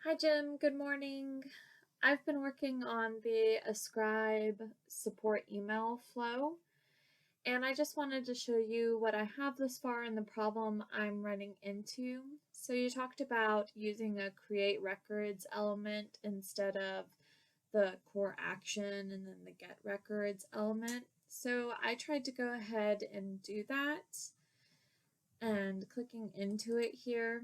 Hi, Jim. Good morning. I've been working on the Ascribe support email flow, and I just wanted to show you what I have this far and the problem I'm running into. So you talked about using a create records element instead of the core action and then the get records element. So I tried to go ahead and do that, and clicking into it here,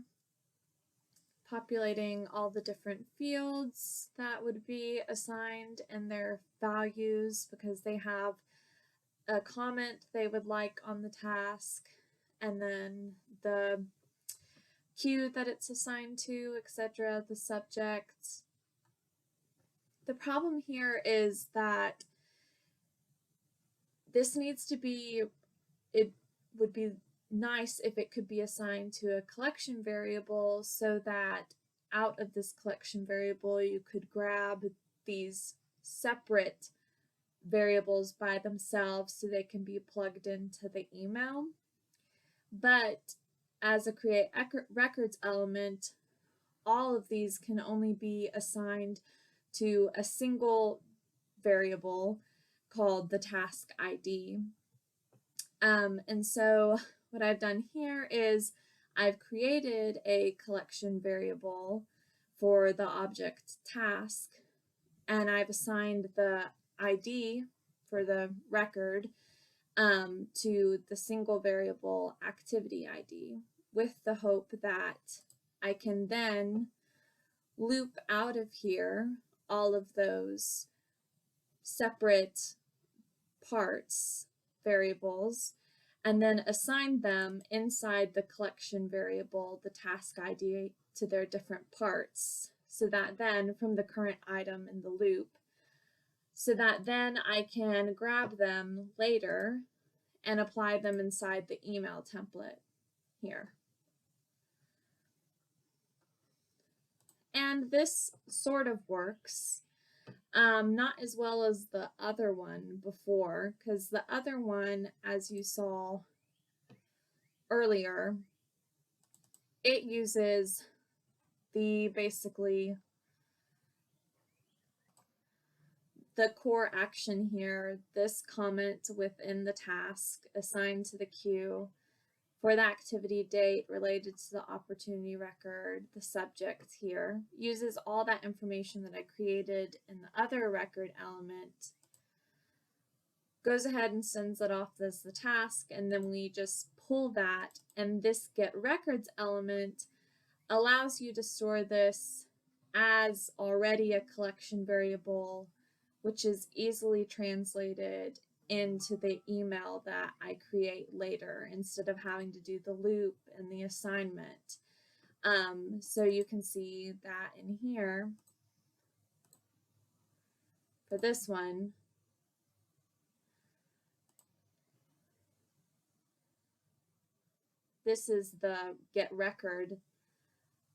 populating all the different fields that would be assigned and their values because they have a comment they would like on the task, and then the queue that it's assigned to, etc., the subject. The problem here is that this needs to be, it would be nice if it could be assigned to a collection variable so that out of this collection variable you could grab these separate variables by themselves so they can be plugged into the email. But as a create records element, all of these can only be assigned to a single variable called the task ID. And so what I've done here is I've created a collection variable for the object task, and I've assigned the ID for the record to the single variable activity ID with the hope that I can then loop out of here all of those separate parts variables and then assign them inside the collection variable, the task ID, to their different parts, so that then from the current item in the loop, so that then I can grab them later and apply them inside the email template here. And this sort of works. Not as well as the other one before, because the other one, as you saw earlier, it uses basically the core action here, this comment within the task assigned to the queue for the activity date related to the opportunity record, the subject here, uses all that information that I created in the other record element, goes ahead and sends it off as the task, and then we just pull that, and this get records element allows you to store this as already a collection variable, which is easily translated into the email that I create later instead of having to do the loop and the assignment. So you can see that in here for this one, this is the get record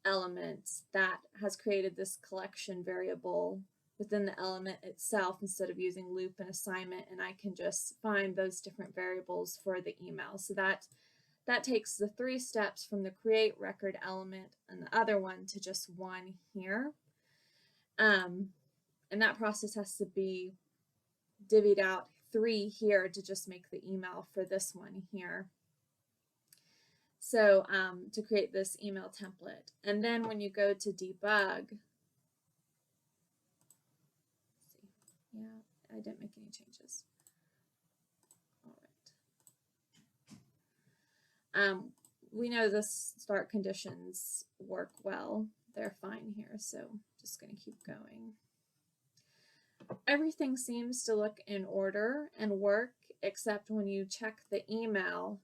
element that has created this collection variable within the element itself instead of using loop and assignment, and I can just find those different variables for the email. So that takes the 3 steps from the create record element and the other one to just 1 here. And that process has to be divvied out 3 here to just make the email for this one here. So to create this email template. And then when you go to debug, yeah, I didn't make any changes. All right. We know the start conditions work well. They're fine here, so just going to keep going. Everything seems to look in order and work, except when you check the email,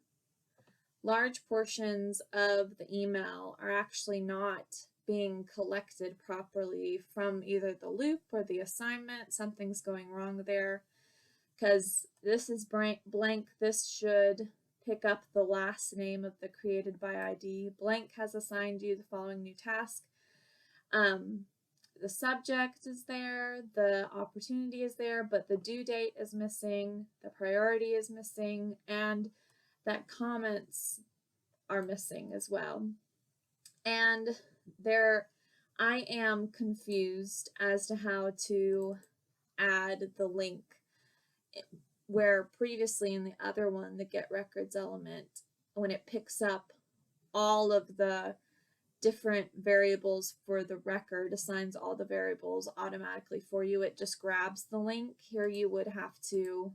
large portions of the email are actually not being collected properly from either the loop or the assignment. Something's going wrong there because this is blank. This should pick up the last name of the created by ID. Blank has assigned you the following new task. The subject is there, the opportunity is there, but the due date is missing, the priority is missing, and that comments are missing as well. And there I am confused as to how to add the link where previously in the other one, the get records element, when it picks up all of the different variables for the record, assigns all the variables automatically for you, it just grabs the link. Here you would have to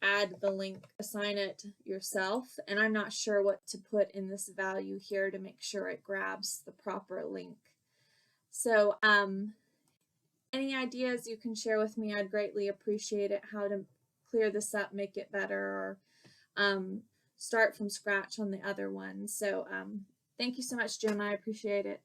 add the link, assign it yourself, and I'm not sure what to put in this value here to make sure it grabs the proper link. So any ideas you can share with me, I'd greatly appreciate it, how to clear this up, make it better, or start from scratch on the other one. So thank you so much, Jim. I appreciate it.